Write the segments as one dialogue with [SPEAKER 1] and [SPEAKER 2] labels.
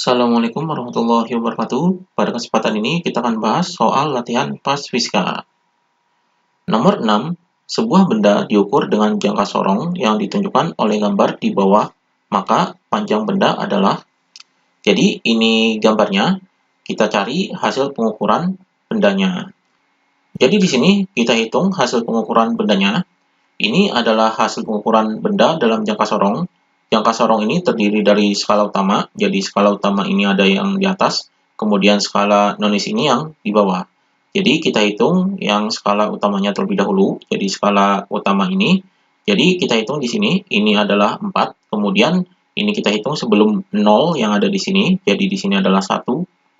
[SPEAKER 1] Assalamualaikum warahmatullahi wabarakatuh. Pada kesempatan ini kita akan bahas soal latihan pas fisika. Nomor 6. Sebuah benda diukur dengan jangka sorong yang ditunjukkan oleh gambar di bawah, maka panjang benda adalah. Jadi ini gambarnya, kita cari hasil pengukuran bendanya. Jadi di sini kita hitung hasil pengukuran bendanya. Ini adalah hasil pengukuran benda dalam jangka sorong. Jangka sorong ini terdiri dari skala utama, jadi skala utama ini ada yang di atas, kemudian skala nonis ini yang di bawah. Jadi kita hitung yang skala utamanya terlebih dahulu, jadi skala utama ini. Jadi kita hitung di sini, ini adalah 4, kemudian ini kita hitung sebelum 0 yang ada di sini, jadi di sini adalah 1,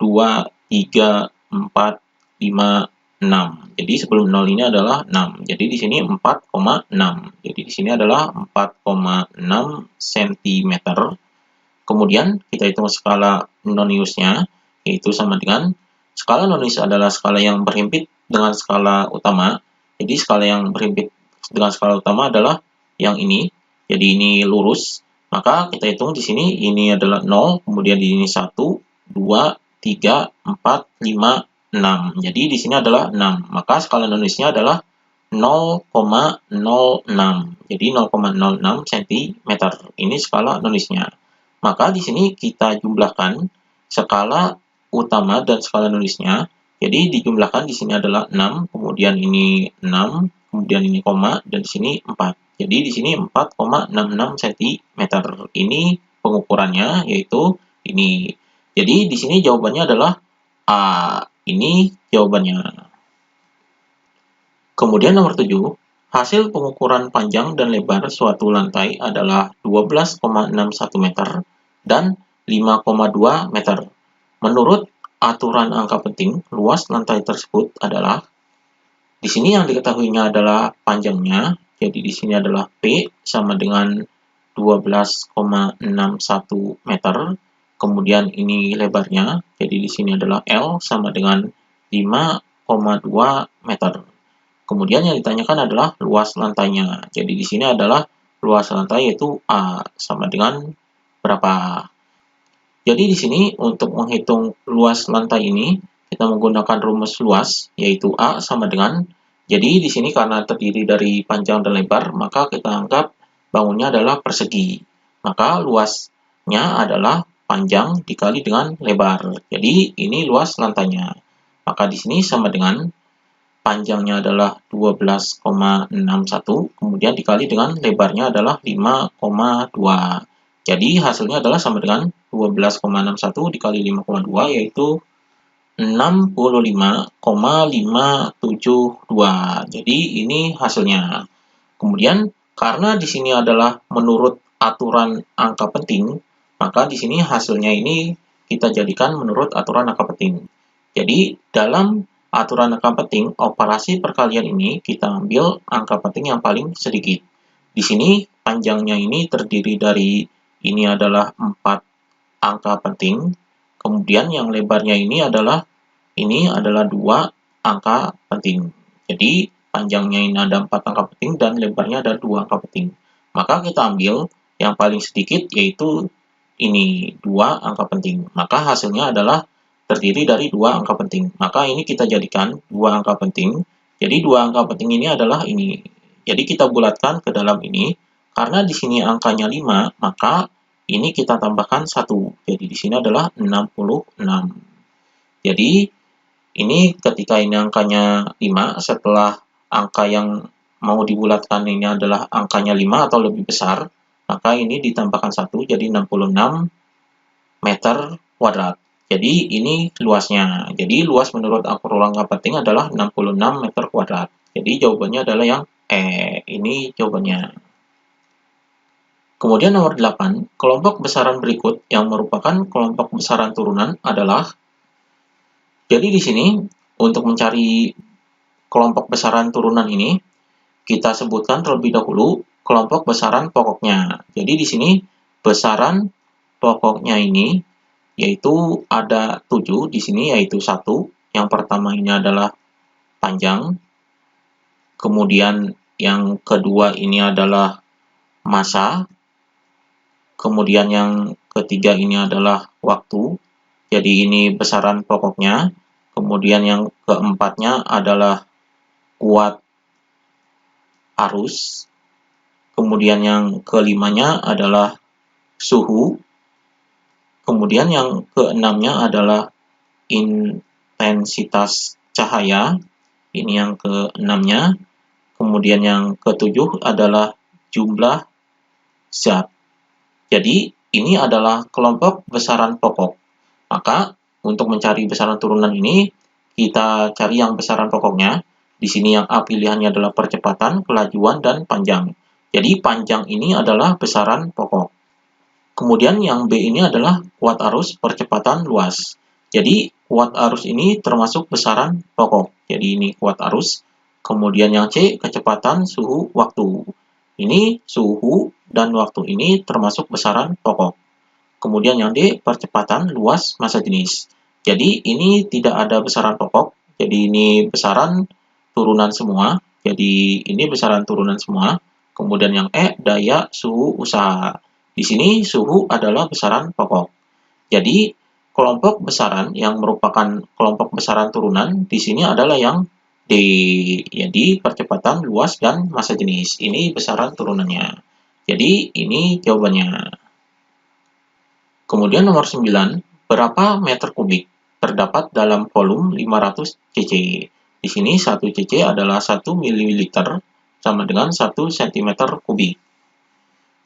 [SPEAKER 1] 2, 3, 4, 5, 6. Jadi sebelum 0 ini adalah 6. Jadi di sini 4,6. Jadi di sini adalah 4,6 cm. Kemudian kita hitung skala noniusnya, yaitu sama dengan skala nonius adalah skala yang berhimpit dengan skala utama. Jadi skala yang berhimpit dengan skala utama adalah yang ini. Jadi ini lurus. Maka kita hitung di sini ini adalah 0, kemudian di sini 1, 2, 3, 4, 5, 6. Jadi di sini adalah 6. Maka skala noniusnya adalah 0,06. Jadi 0,06 cm. Ini skala noniusnya. Maka di sini kita jumlahkan skala utama dan skala noniusnya. Jadi dijumlahkan di sini adalah 6, kemudian ini 6, kemudian ini koma, dan di sini 4. Jadi di sini 4,66 cm. Ini pengukurannya, yaitu ini. Jadi di sini jawabannya adalah A. Ini jawabannya. Kemudian nomor 7, hasil pengukuran panjang dan lebar suatu lantai adalah 12,61 meter dan 5,2 meter. Menurut aturan angka penting, luas lantai tersebut adalah. Di sini yang diketahuinya adalah panjangnya, jadi di sini adalah P sama dengan 12,61 meter. Kemudian ini lebarnya, jadi di sini adalah L sama dengan 5,2 meter. Kemudian yang ditanyakan adalah luas lantainya. Jadi di sini adalah luas lantai yaitu A sama dengan berapa. Jadi di sini untuk menghitung luas lantai ini kita menggunakan rumus luas yaitu A sama dengan. Jadi di sini karena terdiri dari panjang dan lebar, maka kita anggap bangunnya adalah persegi. Maka luasnya adalah panjang dikali dengan lebar. Jadi ini luas lantainya. Maka di sini sama dengan panjangnya adalah 12,61, kemudian dikali dengan lebarnya adalah 5,2. Jadi hasilnya adalah sama dengan 12,61 dikali 5,2 yaitu 65,572. Jadi ini hasilnya. Kemudian karena di sini adalah menurut aturan angka penting, maka di sini hasilnya ini kita jadikan menurut aturan angka penting. Jadi dalam aturan angka penting, operasi perkalian ini kita ambil angka penting yang paling sedikit. Di sini panjangnya ini terdiri dari ini adalah 4 angka penting, kemudian yang lebarnya ini adalah 2 angka penting. Jadi panjangnya ini ada 4 angka penting dan lebarnya ada 2 angka penting. Maka kita ambil yang paling sedikit yaitu ini 2 angka penting. Maka hasilnya adalah terdiri dari 2 angka penting. Maka ini kita jadikan 2 angka penting. Jadi 2 angka penting ini adalah ini. Jadi kita bulatkan ke dalam ini. Karena di sini angkanya 5, maka ini kita tambahkan 1. Jadi di sini adalah 66. Jadi ini ketika ini angkanya 5, setelah angka yang mau dibulatkan ini adalah angkanya 5 atau lebih besar, maka ini ditambahkan 1 jadi 66 meter kuadrat. Jadi ini luasnya. Jadi luas menurut aturan angka penting adalah 66 meter kuadrat. Jadi jawabannya adalah yang E. Ini jawabannya. Kemudian nomor 8, kelompok besaran berikut yang merupakan kelompok besaran turunan adalah. Jadi di sini untuk mencari kelompok besaran turunan ini kita sebutkan terlebih dahulu kelompok besaran pokoknya. Jadi di sini besaran pokoknya ini yaitu ada 7 di sini yaitu 1. Yang pertama ini adalah panjang. Kemudian yang kedua ini adalah massa. Kemudian yang ketiga ini adalah waktu, jadi ini besaran pokoknya. Kemudian yang keempatnya adalah kuat arus. Kemudian yang kelimanya adalah suhu. Kemudian yang keenamnya adalah intensitas cahaya. Ini yang keenamnya. Kemudian yang ketujuh adalah jumlah zat. Jadi, ini adalah kelompok besaran pokok. Maka, untuk mencari besaran turunan ini, kita cari yang besaran pokoknya. Di sini yang A pilihannya adalah percepatan, kelajuan, dan panjang. Jadi, panjang ini adalah besaran pokok. Kemudian yang B ini adalah kuat arus, percepatan, luas. Jadi, kuat arus ini termasuk besaran pokok. Jadi, ini kuat arus. Kemudian yang C, kecepatan, suhu, waktu. Ini suhu dan waktu ini termasuk besaran pokok. Kemudian yang D, percepatan, luas, massa jenis. Jadi, ini tidak ada besaran pokok. Jadi, ini besaran turunan semua. Jadi, ini besaran turunan semua. Kemudian yang E, daya, suhu, usaha. Di sini suhu adalah besaran pokok. Jadi, kelompok besaran yang merupakan kelompok besaran turunan di sini adalah yang D. Jadi, percepatan, luas, dan massa jenis. Ini besaran turunannya. Jadi, ini jawabannya. Kemudian nomor 9, berapa meter kubik terdapat dalam volume 500 cc? Di sini 1 cc adalah 1 ml sama dengan 1 cm kubik.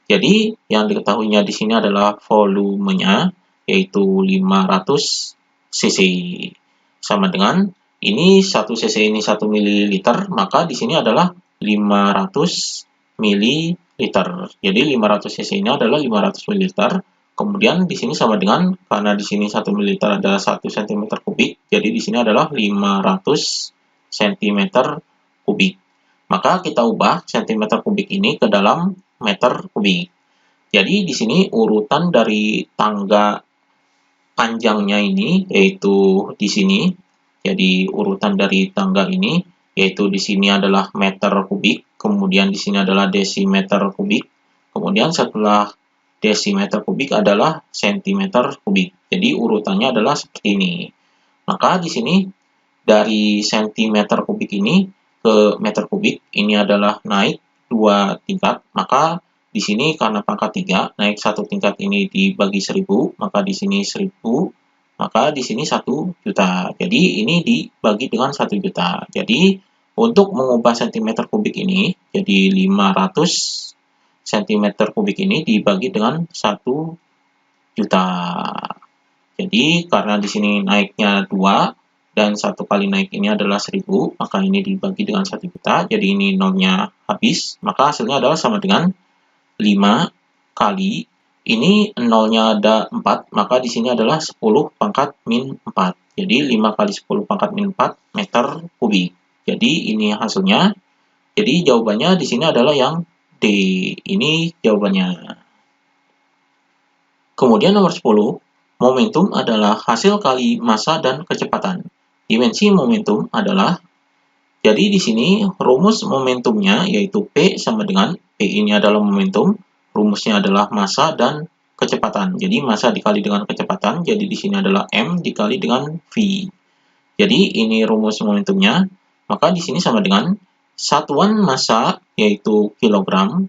[SPEAKER 1] Jadi, yang diketahuinya di sini adalah volumenya, yaitu 500 cc. Sama dengan, ini 1 cc ini 1 ml, maka di sini adalah 500 ml. Jadi, 500 cc ini adalah 500 ml. Kemudian, di sini sama dengan, karena di sini 1 ml adalah 1 cm kubik, jadi di sini adalah 500 cm kubik. Maka kita ubah cm kubik ini ke dalam meter kubik. Jadi di sini urutan dari tangga panjangnya ini yaitu di sini. Jadi urutan dari tangga ini yaitu di sini adalah meter kubik, kemudian di sini adalah desimeter kubik, kemudian setelah desimeter kubik adalah sentimeter kubik. Jadi urutannya adalah seperti ini. Maka di sini dari sentimeter kubik ini ke meter kubik ini adalah naik 2 tingkat, maka di sini karena pangkat 3, naik 1 tingkat ini dibagi 1000, maka di sini 1000, maka di sini 1 juta. Jadi ini dibagi dengan 1 juta. Jadi untuk mengubah cm kubik ini, jadi 500 cm kubik ini dibagi dengan 1 juta. Jadi karena di sini naiknya 2, dan 1 kali naik ini adalah 1000, maka ini dibagi dengan 1 juta, jadi ini nolnya habis, maka hasilnya adalah sama dengan 5 kali, ini nolnya ada 4, maka di sini adalah 10 pangkat min 4. Jadi 5 kali 10 pangkat min 4 meter kubik. Jadi ini hasilnya. Jadi jawabannya di sini adalah yang D. Ini jawabannya. Kemudian nomor 10, momentum adalah hasil kali massa dan kecepatan. Dimensi momentum adalah, jadi di sini rumus momentumnya yaitu P sama dengan, P ini adalah momentum, rumusnya adalah massa dan kecepatan. Jadi massa dikali dengan kecepatan, jadi di sini adalah M dikali dengan V. Jadi ini rumus momentumnya, maka di sini sama dengan satuan massa yaitu kilogram,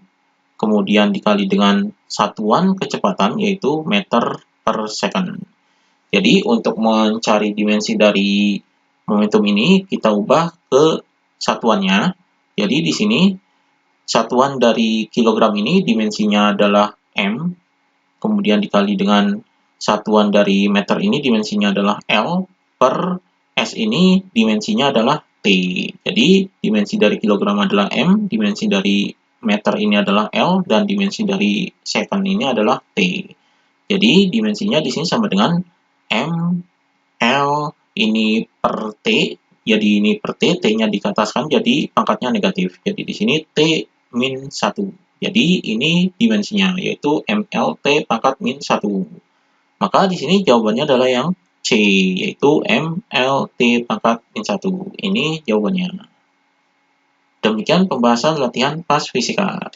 [SPEAKER 1] kemudian dikali dengan satuan kecepatan yaitu meter per second. Jadi untuk mencari dimensi dari momentum ini kita ubah ke satuannya. Jadi di sini satuan dari kilogram ini dimensinya adalah M, kemudian dikali dengan satuan dari meter ini dimensinya adalah L, per S ini dimensinya adalah T. Jadi dimensi dari kilogram adalah M, dimensi dari meter ini adalah L, dan dimensi dari second ini adalah T. Jadi dimensinya di sini sama dengan M, L, ini per T, jadi ini per T, T-nya dikataskan, jadi pangkatnya negatif. Jadi di sini T min 1. Jadi ini dimensinya, yaitu MLT pangkat min 1. Maka di sini jawabannya adalah yang C, yaitu MLT pangkat min 1. Ini jawabannya. Demikian pembahasan latihan PAS Fisika.